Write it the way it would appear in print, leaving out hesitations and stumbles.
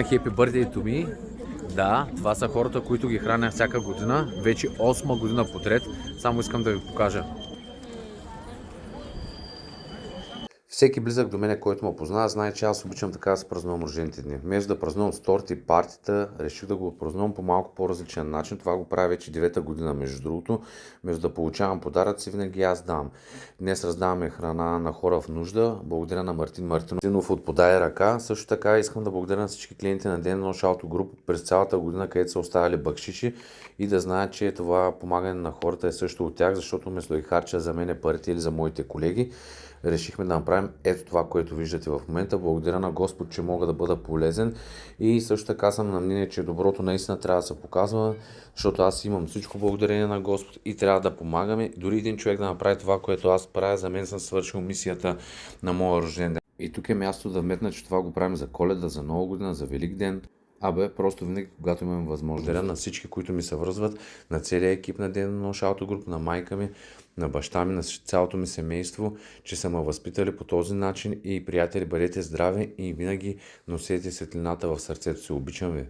Happy Birthday to me. Да, това са хората, които ги храня всяка година. Вече 8-ма година подред. Само искам да ви покажа. Всеки близък до мене, който ме познава, знае, че аз обичам така да се празнувам рождените дни. Вместо да празнувам с торти и партита, реших да го празнувам по малко по-различен начин. Това го правя вече 9-та година, между другото. Вместо да получавам подаръци, винаги аз дам. Днес раздаваме храна на хора в нужда. Благодаря на Мартин Мартинов от Подай ръка. Също така искам да благодаря на всички клиенти на Ден Нож Ауто Груп през цялата година, където са оставили бакшиши и да знаят, че това помагане на хората е също от тях, защото вместо да ги харча за мене парите или за моите колеги, решихме да направим ето това, което виждате в момента. Благодаря на Господ, че мога да бъда полезен и също така съм на мнение, че доброто наистина трябва да се показва, защото аз имам всичко благодарение на Господ и трябва да помагаме. Дори един човек да направи това, което аз правя, за мен съм свършил мисията на моя рожден ден. И тук е място да вметна, че това го правим за Коледа, за Нова година, за Велик ден. Просто винаги, когато имам възможност. Благодаря на всички, които ми се връзват, на целия екип на Ден Нож Ауто Груп, на майка ми, на баща ми, на цялото ми семейство, че са ме възпитали по този начин и приятели, бъдете здрави и винаги носете светлината в сърцето си. Обичам ви!